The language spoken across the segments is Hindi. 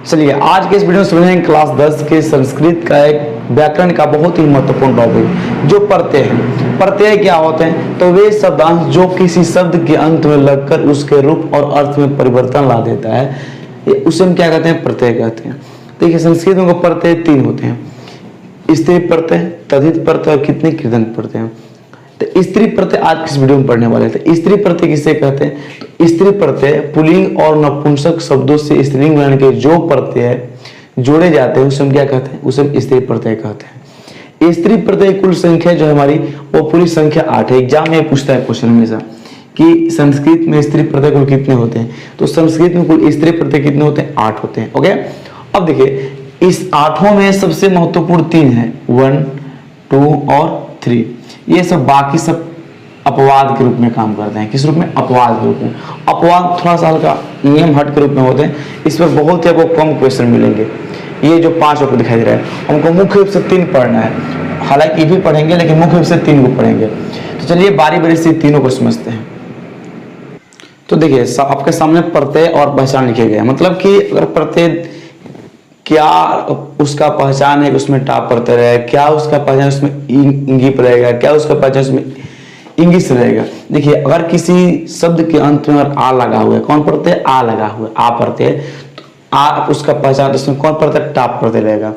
चलिए आज के इस वीडियो में समझेंगे क्लास 10 के संस्कृत का एक व्याकरण का बहुत ही महत्वपूर्ण टॉपिक जो प्रत्यय है। प्रत्यय क्या होते हैं? तो वे शब्दांश जो किसी शब्द के अंत में लगकर उसके रूप और अर्थ में परिवर्तन ला देता है, उसे हम क्या कहते हैं? प्रत्यय कहते हैं। देखिए संस्कृत में प्रत्यय तीन होते हैं, स्त्री प्रत्यय, तद्धित प्रत्यय और कितने कृदंत प्रत्यय। तो स्त्री प्रत्यय आज किस वीडियो में पढ़ने वाले थे। स्त्री प्रत्यय किसे कहते हैं? तो स्त्री प्रत्यय पुल्लिंग और नपुंसक शब्दों से स्त्रीलिंग वर्ण के जो प्रत्यय जोड़े जाते हैं उसे हम क्या कहते हैं? उसे हम स्त्री प्रत्यय कहते हैं। स्त्री प्रत्यय कुल संख्या जो है हमारी वो पूरी संख्या 8 है। एग्जाम में पूछता है क्वेश्चन हमेशा कि संस्कृत में स्त्री प्रत्यय कुल कितने होते हैं। तो संस्कृत में कुल स्त्री प्रत्यय कितने होते हैं? 8 होते हैं। ओके, अब देखिए इस 8 में सबसे महत्वपूर्ण 3 है, 1, 2 और 3। ये सब बाकी सब अपवाद के रूप में काम करते हैं। किस रूप में? अपवाद के रूप में। अपवाद थोड़ा सा हल्का नियम हट के रूप में होते हैं, इस पर बहुत ही आपको कम क्वेश्चन मिलेंगे। ये जो 5 आपको दिखाई दे रहा है हमको मुख्य रूप से 3 पढ़ना है, हालांकि ये भी पढ़ेंगे लेकिन मुख्य रूप से 3 को पढ़ेंगे। तो चलिए बारी बारी से तीनों को समझते हैं। तो देखिए आपके सामने प्रत्यय और पहचान लिखे गए, मतलब कि अगर प्रत्यय क्या उसका पहचान है कि उसमें टाप प्रत्यय रहेगा, क्या उसका पहचान उसमें इंगिप रहेगा, क्या उसका पहचान उसमें इंगिस रहेगा। देखिए अगर किसी शब्द के अंत में अगर आ लगा हुआ है, कौन प्रत्यय? आ लगा हुआ है, आ प्रत्यय, तो आ उसका पहचान उसमें कौन प्रत्यय? टाप प्रत्यय रहेगा।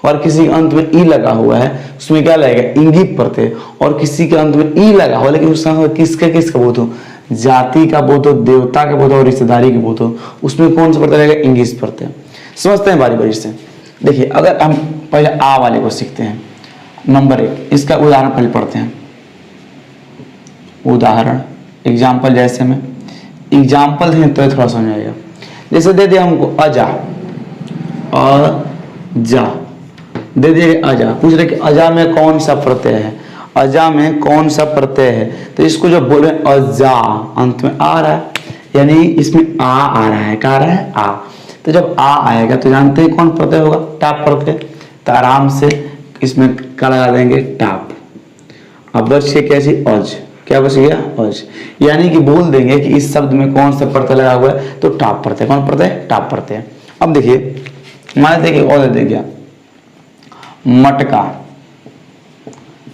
और किसी के अंत में ई लगा हुआ है उसमें क्या लगेगा? इंगिप प्रत्यय। और किसी के अंत में ई लगा हुआ लेकिन उसका किसका बोध हो? जाति का बोध हो, देवता का बोध हो और रिश्तेदारी के बोध हो, उसमें कौन सा प्रत्यय रहेगा? इंगिस प्रत्यय। समझते हैं बारी बारी से। देखिए अगर हम पहले आ वाले को सीखते हैं, नंबर 1, इसका उदाहरण पहले पढ़ते हैं। उदाहरण एग्जाम्पल, जैसे में एग्जाम्पल दें तो थोड़ा समझ आएगा। जैसे दे दिया हमको अजा, अजा दे दिए अजा, पूछ रहे कि अजा में कौन सा प्रत्यय है, अजा में कौन सा प्रत्यय है। तो इसको जो बोले अजा अंत में आ रहा है, यानी इसमें आ रहा है, क्या आ रहा है? आ। तो जब आ आएगा तो जानते हैं कौन प्रत्यय होगा? टाप प्रत्यय। तो आराम से इसमें क्या लगा देंगे? टाप। अब बच के कैसी? अज। क्या बच गया? अज। यानी कि बोल देंगे कि इस शब्द में कौन सा प्रत्यय लगा हुआ है, तो टाप प्रत्यय। कौन प्रत्यय? टाप प्रत्यय। अब देखिए मान देखिए और दे गया मटका,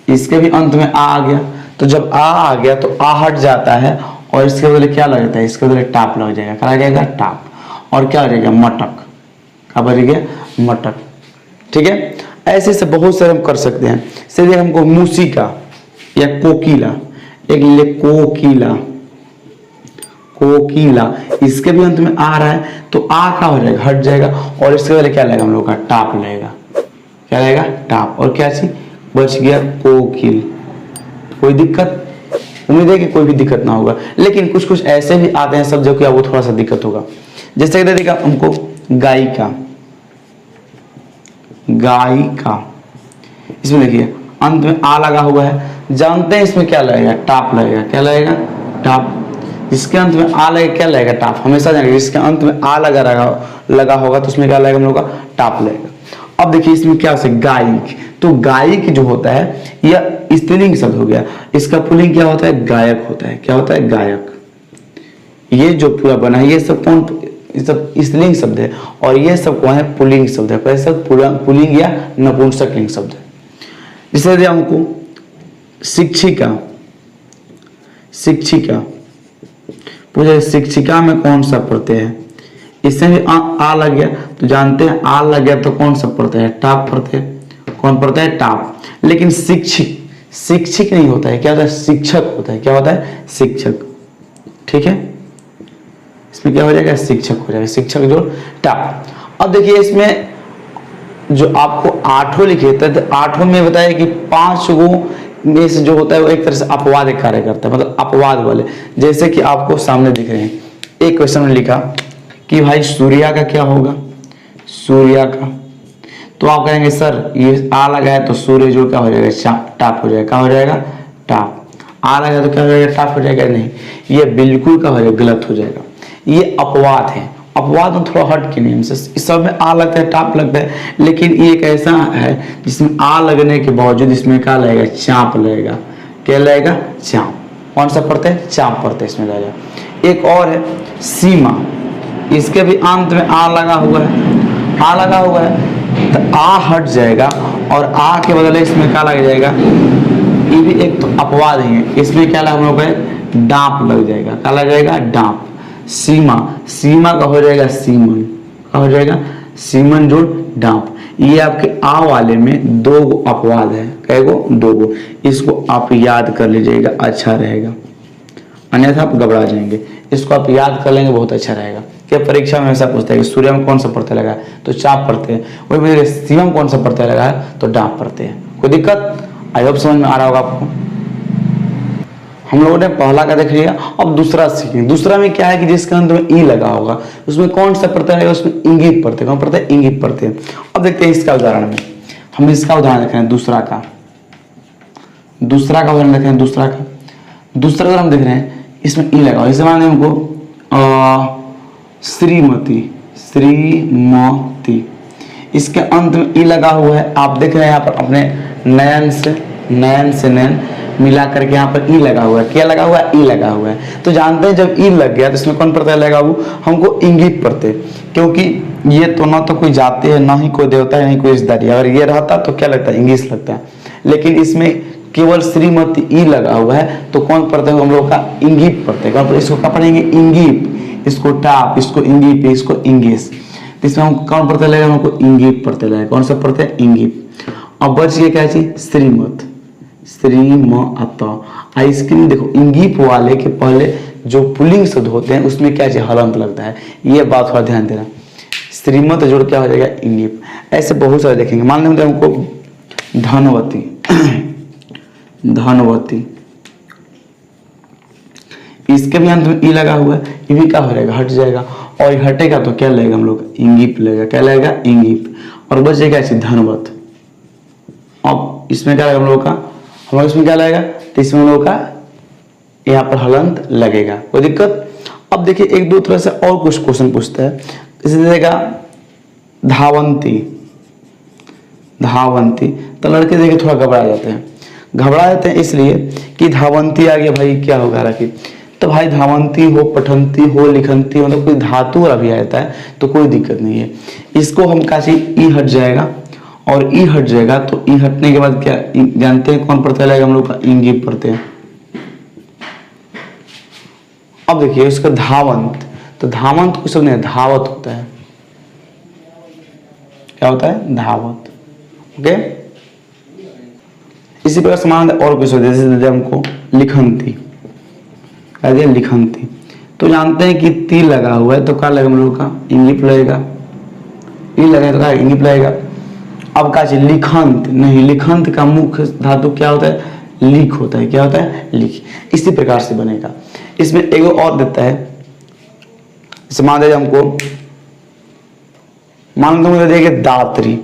इसके भी अंत में आ गया, तो जब आ गया तो आ हट जाता है और इसके बदले क्या लग जाता है? इसके बदले टाप लग जाएगा। क्या लगेगा? टाप। और क्या रहेगा? मटक। क्या बच गया? मटक। ठीक है, ऐसे से बहुत सारे हम कर सकते हैं। सीधे हमको मूसिका या कोकिला, एक ले कोकिला, कोकिला, इसके भी अंत में आ रहा है तो आ का हो जाएगा? हट जाएगा। और इसके बदले क्या लगेगा हम लोग का? टाप लगेगा। क्या लगेगा? टाप। और क्या चीज बच गया? कोकिल। कोई दिक्कत? उम्मीद है कि कोई भी दिक्कत ना होगा, लेकिन कुछ कुछ ऐसे भी आते हैं सब जो कि वो थोड़ा सा दिक्कत होगा। जैसे कि देखिएगा हमको गायिका, गायिका, इसमें देखिए अंत में आ लगा हुआ है, जानते हैं इसमें क्या लगेगा? टाप लगेगा। क्या लगेगा? टाप। जिसके अंत में आ लगेगा क्या लगेगा? टाप। हमेशा जानेंगे जिसके अंत में आ लगा होगा तो उसमें क्या लगेगा हम लोग का? टाप लगेगा। अब देखिए इसमें क्या है? गायिक। तो गायिक जो होता है यह स्त्रीलिंग शब्द हो गया, इसका पुल्लिंग क्या होता है? गायक होता है। क्या होता है? गायक। ये जो पूरा बना है ये सब कौन? सब स्त्रीलिंग शब्द है और ये सब कौन है? पुल्लिंग शब्द है। कैसा? पुल्लिंग या नपुंसक लिंग शब्द है। जैसे हमको शिक्षिका, शिक्षिका पूछे शिक्षिका में कौन सा प्रत्यय है? इससे भी आ लग गया तो जानते हैं आ लग गया तो कौन सा प्रत्यय है? टाप प्रत्यय। कौन प्रत्यय? टाप। लेकिन शिक्षिक, शिक्षिक नहीं होता है, क्या होता है? शिक्षक होता है। क्या होता है? शिक्षक। ठीक है, इसमें क्या हो जाएगा? शिक्षक हो जाएगा। शिक्षक जो टाप। अब देखिए इसमें जो आपको 8 लिखे थे, तो 8 में बताया कि 5 गो में से जो होता है वो एक तरह से अपवाद कार्य करता है, मतलब अपवाद वाले। जैसे कि आपको सामने दिख रहे हैं, एक क्वेश्चन में लिखा कि भाई सूर्या का क्या होगा? सूर्या का, तो आप कहेंगे सर ये आ लगा है तो सूर्य जो क्या हो जाएगा? टाप हो जाएगा। क्या हो जाएगा? टाप। आ लगा तो क्या हो जाएगा? टाप हो जाएगा? नहीं, ये बिल्कुल क्या हो जाएगा? गलत हो जाएगा। ये अपवाद है। अपवाद में थोड़ा हट के नियम से इस सब में आ लगता है, टाप लगता है, लेकिन ये एक ऐसा है जिसमें आ लगने के बावजूद इसमें क्या लगेगा? चाप लगेगा। क्या लगेगा? चाप। कौन सा प्रत्यय? चाप प्रत्यय इसमें लगेगा। एक और है सीमा, इसके भी अंत में आ लगा हुआ है आ लगा हुआ है तो आ हट जाएगा और आ के बदले इसमें क्या लग जाएगा, ये भी एक तो अपवाद ही है, इसमें क्या लगा हम लोग है डांप लग जाएगा, क्या लग जाएगा डांप। सीमा, सीमा का हो जाएगा सीमन, क्या हो जाएगा सीमन जोड़ डांप। ये आपके आ वाले में दो अपवाद है, कई गो दो गो, इसको आप याद कर लीजिएगा अच्छा रहेगा, अन्यथा आप घबरा जाएंगे। इसको आप याद कर लेंगे बहुत अच्छा रहेगा। क्या परीक्षा में ऐसा पूछता है कि सूर्य में कौन सा प्रत्यय लगा है तो चाप प्रत्यय, वही मेरे सीमा में कौन सा प्रत्यय लगा है तो डांप प्रत्यय है। कोई दिक्कत? आई होप समझ में आ रहा होगा आपको। हम लोगों ने पहला का देख लिया, अब दूसरा सीखेंगे। दूसरा में क्या है कि जिसके अंत में ई लगा होगा उसमें कौन सा प्रत्यय रहेगा, उसमें इंगित प्रत्यय, कौन प्रत्यय इंगित प्रत्यय। अब देखते हैं इसका उदाहरण में, हम इसका उदाहरण देख रहे हैं दूसरा का, दूसरा का उदाहरण देख रहे हैं दूसरा का। दूसरा उदाहरण देख रहे हैं इसमें ई लगा हुआ, इसे माने हमको श्रीमती, श्रीमती, इसके अंत में ई लगा हुआ है। आप देख रहे हैं यहाँ पर अपने नयन से नयन मिला करके यहाँ पर ई लगा हुआ है। क्या लगा हुआ है? ई लगा हुआ है। तो जानते हैं जब ई लग गया तो इसमें कौन प्रत्यय लगा हुआ हमको इंगित प्रत्यय, क्योंकि ये तो ना तो कोई जाति है ना ही कोई देवता है नहीं कोई रिश्तेदारी। अगर ये रहता तो क्या लगता है इंग्लिश लगता है, लेकिन इसमें केवल श्रीमती ई लगा हुआ है तो कौन प्रत्यय हम लोग का इंगित प्रत्यय। इसको क्या पढ़ेंगे इंगित, इसको टाप, इसको इंगित, इसको इंगेस। इसमें हम कौन प्रत्यय लगेगा हमको इंगित प्रत्यय लगेगा। कौन सा प्रत्यय? इंगित। अब बच गया क्या चीज? श्रीमत, श्रीमत। आइसक्रीम देखो इंगित वाले के पहले जो पुल्लिंग शब्द होते हैं उसमें क्या चीज हलंत लगता है, ये बात थोड़ा ध्यान देना। श्रीमत जोड़ क्या हो जाएगा इंगित। ऐसे बहुत सारे देखेंगे। मान लेते हैं हमको धनवती, धनवती, इसके भी अंत में ई लगा हुआ है, ये भी क्या हो जाएगा हट जाएगा, और हटेगा तो क्या लगेगा हम लोग इंगित लगेगा। क्या लगेगा? इंगित। और बच जाएगा ऐसे धनवत। अब इसमें क्या लगेगा हम लोग का, हम लोग इसमें क्या लगेगा तो इसमें हम लोग का यहाँ पर हलंत लगेगा। कोई दिक्कत? अब देखिए एक दो तरह से और कुछ क्वेश्चन पूछता है। इसे देगा धावंती, धावंती, तो लड़के देखिए थोड़ा घबरा जाते हैं। घबरा जाते हैं इसलिए कि धावंती आ गया, भाई क्या होगा रखी, तो भाई धावंती हो, पठंती हो, लिखंती हो, मतलब कोई धातु अभी आ जाता है तो कोई दिक्कत नहीं है। इसको हम काशी ई हट जाएगा और ई हट जाएगा, तो ई हटने के बाद क्या जानते हैं कौन प्रत्यय लगेगा हम लोग का इंगित प्रत्यय। अब देखिए इसका धावंत, तो धावंत कुछ नहीं धावत होता है। क्या होता है? धावत। ओके, इसी प्रकार समान और कुछ होता है, जैसे हमको लिखंती, लिखंती, तो जानते हैं कि ती लगा हुआ है तो क्या लगेगा हम लोग का इंगित लगेगा, ई लगेगा तो क्या इंगित लगेगा। अब क्या चाहिए? लिखंत नहीं, लिखंत का मुख्य धातु क्या होता है? लिख होता है। क्या होता है? लिख। इसी प्रकार से बनेगा। इसमें एक और देता है, मान लीजिए हमको मान लो देखिए दात्री,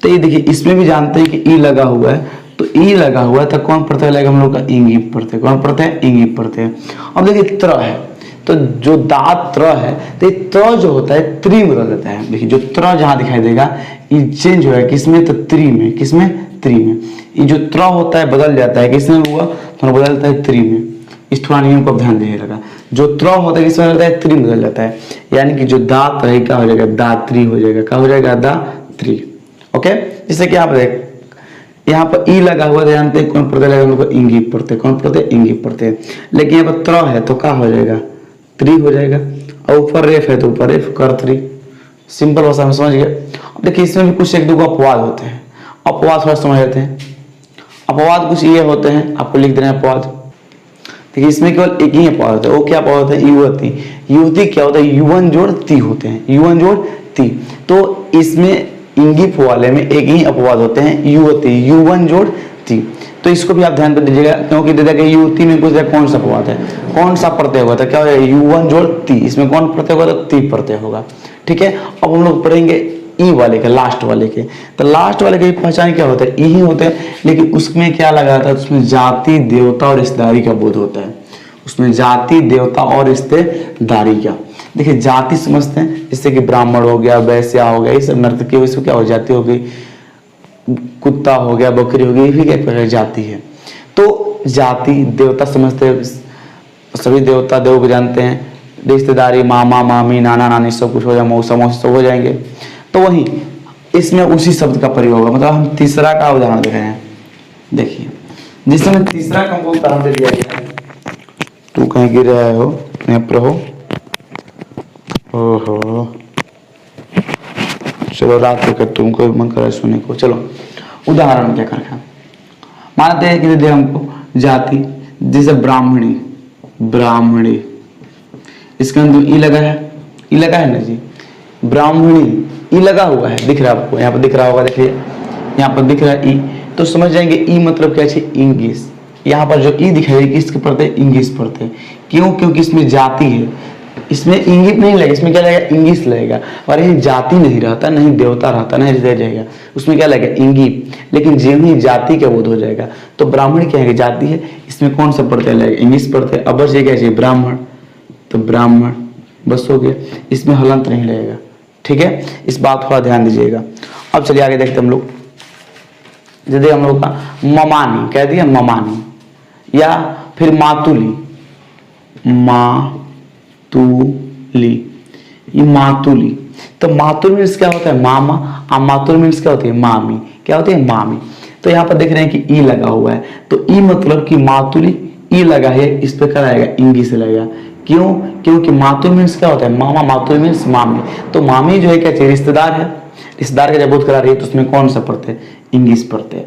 तो ये देखिए इसमें भी जानते हैं कि ई लगा हुआ है, तो ई लगा हुआ है तो कौन प्रत्यय लगेगा हम लोग का इंगित प्रत्यय। कौन प्रत्यय? इंगित प्रत्यय। अब देखिए त्र है, तो जो दात त्र है तो ये त्र जो होता है त्रि में बदल देता है। देखिए जो त्र जहां दिखाई देगा ये चेंज हो है किसमें? तो त्रि में। किसमें? त्रि में। ये जो त्र होता है बदल जाता है, किसमें हुआ तो बदलता है त्रि में। इस थोड़ा नियम को ध्यान दीजिएगा। जो त्र होता है किसमें बदलता है? त्रि में बदल जाता है, यानी कि जो दात रहेगा क्या हो जाएगा? दात्री हो जाएगा। क्या हो जाएगा? दात्री। ओके, जैसे कि आप देख यहाँ पर ई लगा हुआ है, जानते हैं कौन प्रत्यय लगेगा हम लोग? इंगित प्रत्यय। कौन प्रत्यय? इंगित प्रत्यय। लेकिन यहाँ पर त्र है तो क्या हो जाएगा? त्रि हो जाएगा। और ऊपर रेफ है तो ऊपर रेफ कर्त्री। सिंपल भाषा में समझ गए। अब देखिए इसमें भी कुछ एक दो अपवाद होते हैं, अपवाद थोड़ा समझ लेते हैं। अपवाद कुछ ये होते हैं, आपको लिख देना है अपवाद। देखिए इसमें केवल एक ही अपवाद होता है, वो क्या अपवाद होता है? युवती। युवती क्या होता है? युवन जोड़ ती होते हैं, युवन जोड़ ती। तो इसमें इंगित वाले में एक ही अपवाद होते हैं युवती, युवन जोड़ ती। तो इसको भी आप ध्यान पर दीजिएगा, क्योंकि दे कि युवती में कुछ कौन सा अपवाद है, कौन सा प्रत्यय होगा, क्या होगा? युवन जोड़ ती। इसमें कौन प्रत्यय होगा? तो ती प्रत्यय होगा। ठीक है, अब हम लोग पढ़ेंगे ई वाले के, लास्ट वाले के। तो लास्ट वाले की पहचान क्या होता है? ई ही होता है, लेकिन उसमें क्या लगा था? उसमें जाति, देवता और रिश्तेदारी का बोध होता है। उसमें जाति, देवता और रिश्तेदारी का। देखिए जाति समझते हैं, जैसे कि ब्राह्मण हो गया, वैश्या हो गया, ये सब नर्तकी हो, इसमें क्या हो जाती होगी? कुत्ता हो गया, बकरी हो गई, ये भी क्या प्रकार जाति है। तो जाति, देवता समझते हैं, सभी देवता देव को जानते हैं। रिश्तेदारी मामा मामी नाना नानी सब कुछ हो जाए, मौसा मौसी सब हो जाएंगे। तो वही इसमें उसी शब्द का प्रयोग होगा। मतलब हम तीसरा का उदाहरण दे रहे हैं, देखिए जिसमें तीसरा का हमको उदाहरण दे दिया गया है। तू कहीं गिर रहा हो, यहाँ पर हो, ओहो चलो रात को तुमको मन कर रहा है सोने को। चलो उदाहरण क्या कर रखा, मानते हैं कि दे हमको जाति, जैसे ब्राह्मणी, ब्राह्मणी इसके अंदर ई लगा है, ई लगा है ना जी, ब्राह्मणी ई लगा हुआ है, दिख रहा है आपको, यहाँ पर दिख रहा होगा, देखिए यहाँ पर दिख रहा है ई, तो समझ जाएंगे ई मतलब क्या है, इंग्लिश। यहाँ पर जो ई दिखाई किसके पढ़ते हैं, इंग्लिश पढ़ते हैं। क्यों? क्योंकि इसमें जाति है, इसमें इंगित नहीं लगेगा, इसमें क्या लगेगा, इंग्लिश लगेगा। और ये जाति नहीं रहता, नहीं देवता रहता, नहीं हृदय रहेगा, उसमें क्या लगेगा, इंगित। लेकिन जिन ही जाति का बोध हो जाएगा, तो ब्राह्मण क्या है, जाति है, इसमें कौन सा पढ़ते लगेगा, इंग्लिश पढ़ते हैं। अब बस ये क्या चाहिए, ब्राह्मण, तो ब्राह्मण बस हो गया, इसमें हलंत नहीं लगेगा। ठीक है, इस बात थोड़ा ध्यान दीजिएगा। अब चलिए आगे देखते हम लोग, जैसे हम लोग का ममानी कह दिया, ममानी, या फिर मातुली, मातुली, ये मातुली। तो मातुल मीन्स क्या होता है, मामा, और मातुल मीन्स क्या होती है, मामी। क्या होती है, मामी। तो यहाँ पर देख रहे हैं कि ई लगा हुआ है, तो ई मतलब कि मातुली, ई लगा है, इस पे क्या आएगा, इंगी से लगेगा। क्यों? क्योंकि मातुल मीन्स क्या होता है, मामा, मातुल मीन्स मामी। तो मामी जो है क्या चाहिए, रिश्तेदार है, रिश्तेदार का जब बोध करा रही है तो उसमें कौन सा पढ़ते हैं, इंग्लिश पढ़ते हैं।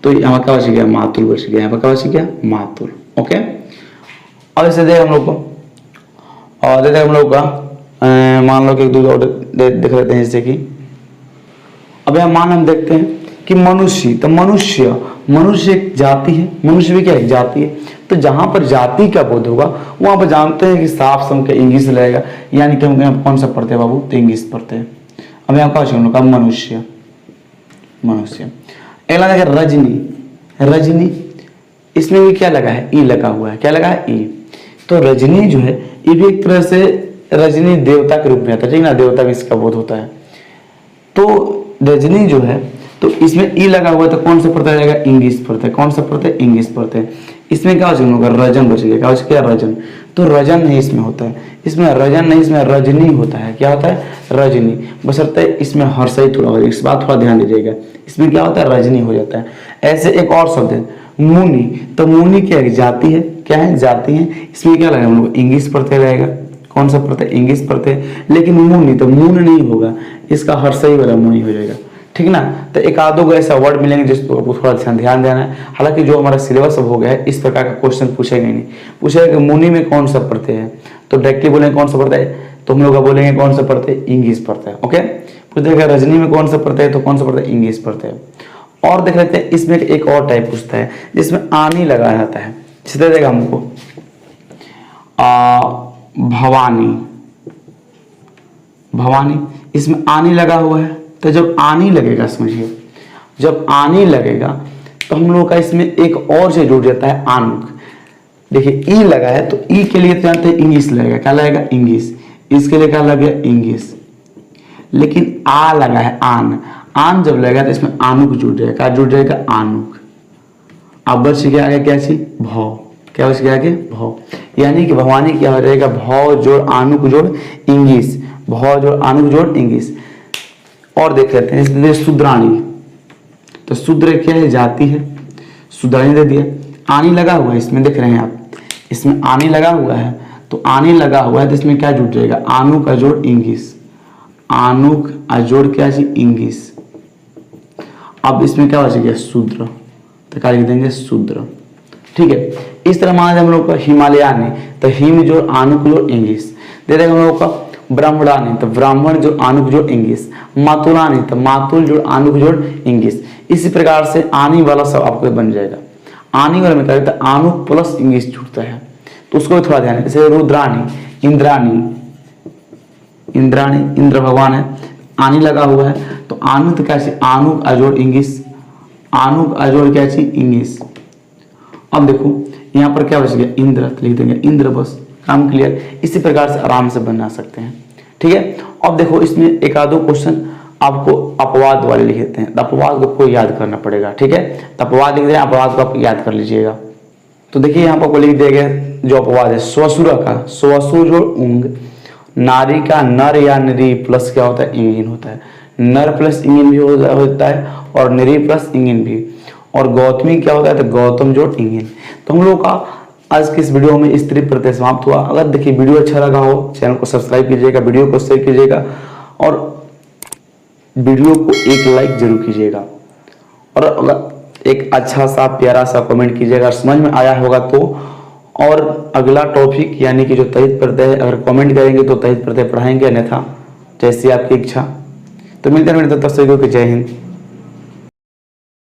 तो यहाँ क्या बच गया, मातुल बच गया, यहाँ पर क्या बच गया, मातुल। ओके, और इसे देख हम लोग को, और देते हम लोग का मान लो कि एक दूसरा देख लेते हैं, जैसे कि अब यहाँ मान हम देखते हैं कि मनुष्य, तो मनुष्य, मनुष्य एक जाति है, मनुष्य भी क्या एक जाति है। तो जहां पर जाति का बोध होगा वहां पर जानते हैं कि साफ सम के इंग्लिश लगेगा, यानी कि हम कौन सा पढ़ते हैं बाबू, तो इंग्लिश पढ़ते हैं। अब यहाँ का मनुष्य, मनुष्य। अगला देखा रजनी, रजनी, इसमें भी क्या लगा है, ई लगा हुआ है, क्या लगा है, ई। तो रजनी जो है ये भी एक तरह से रजनी देवता के रूप में आता है, ठीक ना, देवता भी इसका बोध होता है। तो रजनी जो है, तो इसमें ई लगा हुआ है, तो कौन सा पढ़ता जाएगा, इंग्लिश पढ़ते हैं। कौन सा पढ़ते हैं, इंग्लिश पढ़ते हैं। इसमें क्या होगा, रजन बच गया, क्या बच गया, रजन। तो रजन नहीं इसमें होता है, इसमें रजन नहीं, इसमें रजनी होता है। क्या होता है, रजनी, बशर्ते इसमें हर्ष ही थोड़ा हो जाए, इस बात थोड़ा ध्यान दीजिएगा, इसमें क्या होता है, रजनी हो जाता है। ऐसे एक और शब्द है मुनि, तो मुनि क्या है, जाति है, क्या है, जाति है। इसमें क्या लगेगा, हम लोग इंग्लिश पढ़ते रहेगा, कौन सा पढ़ते हैं, इंग्लिश पढ़ते हैं। लेकिन मुनि, तो मून नहीं होगा, इसका हर्षई वाला मुनि हो जाएगा, ठीक ना। तो एक आधो को ऐसा वर्ड मिलेंगे जिसको थोड़ा ध्यान देना है। हालांकि जो हमारा सिलेबस अब हो गया है, इस प्रकार का क्वेश्चन पूछेगा ही नहीं, पूछेगा कि मुनि में कौन सा पढ़ते हैं, तो डायरेक्टली बोलेंगे कौन सा पढ़ता है, तो हम लोग बोलेंगे कौन सा पढ़ते हैं, इंग्लिश पढ़ते हैं। ओके, पूछेगा रजनी में कौन सा पढ़ते हैं, तो कौन सा पढ़ते हैं, इंग्लिश पढ़ते हैं। और देख लेते हैं, इसमें एक और टाइप पूछता है जिसमें आनी लगा रहता है, जिससे देगा हमको भवानी, भवानी, इसमें आनी लगा हुआ है। तो जब आनी लगेगा, समझिए जब आनी लगेगा तो हम लोग का इसमें एक और से जुड़ जाता है, आनुक। देखिए ई लगा है, तो ई के लिए तो जानते हैं इंग्लिश लगेगा, क्या लगेगा, इंग्लिश। इसके लिए क्या लगेगा, इंग्लिश। लेकिन आ लगा है, आन, आन जब लगेगा तो इसमें आनुक जुड़ जाएगा, क्या जुड़ जाएगा, आनुक। अब बच गया आगे क्या चीज, भव, क्या बच गया आगे, भव। यानी कि भवानी क्या हो जाएगा, भव जोड़ आनुक जोड़ इंग्लिश, भव जोड़ आनुक जोड़ इंग्लिश। और देख लेते हैं शूद्राणी, तो शूद्र क्या है, जाति है, शूद्राणी दे दिया। आनी लगा हुआ है, इसमें देख रहे हैं आप, इसमें आनी लगा हुआ है, तो आनी लगा हुआ है तो इसमें क्या जुड़ जाएगा, आनु का जोड़ इंग्लिश, आनु का जोड़ क्या है, इंग्लिश। अब इसमें क्या बच गया, शूद्र, तो क्या लिख देंगे, शूद्र। ठीक है, इस तरह मान हम लोग का हिमालयानी, तो हिम जोड़ आनुक जोड़ इंग्लिश। दे देगा हम लोग का ब्राह्मणानी, तो ब्राह्मण जो आनुक जोड़ इंग्लिश। मातुलानी, तो मातुल जोड़ आनुक जोड़ इंग्लिश। इसी प्रकार से आनी वाला सब आपको बन जाएगा। आनी वाला में क्या होता है, आनुक प्लस इंग्लिश जुड़ता है, तो उसको भी थोड़ा ध्यान है। जैसे रुद्राणी, इंद्राणी, इंद्राणी इंद्र भगवान है, आनी लगा हुआ है, तो आनु तो क्या चाहिए, आनुक अजोड़ इंग्लिश, आनुक अजोड़ क्या चाहिए, इंग्लिश। अब देखो यहाँ पर क्या बच गया, इंद्र, तो लिख देंगे इंद्र, बस काम क्लियर। इसी प्रकार से आराम से बना सकते हैं, ठीक है। अब देखो इसमें एक आधो क्वेश्चन आपको अपवाद वाले लिख देते हैं, अपवाद को आपको याद करना पड़ेगा, ठीक है। तो अपवाद लिख दें, अपवाद को आप याद कर लीजिएगा। तो देखिए यहाँ पर लिख दिया गया जो अपवाद है, स्वसुर का स्वसुर जोड़ उंग, नारी का नर या नरी प्लस क्या होता है, इंगिन होता है। नर प्लस इंगिन भी होता है और नरी प्लस इंगिन भी। और गौतमी क्या होता है, तो गौतम जोड़ इंगिन। तो हम लोग का आज की इस वीडियो में स्त्री प्रत्यय समाप्त हुआ। अगर देखिए वीडियो अच्छा लगा हो, चैनल को सब्सक्राइब कीजिएगा, वीडियो को शेयर कीजिएगा और वीडियो को एक लाइक जरूर कीजिएगा और अगर एक अच्छा सा प्यारा सा कमेंट कीजिएगा, समझ में आया होगा तो। और अगला टॉपिक यानी कि जो तहित प्रत्यय है, अगर कमेंट करेंगे तो तहित प्रत्यय पढ़ाएंगे, अन्यथा जैसी आपकी इच्छा। तो मिलते हैं, तब तक सभी को जय हिंद।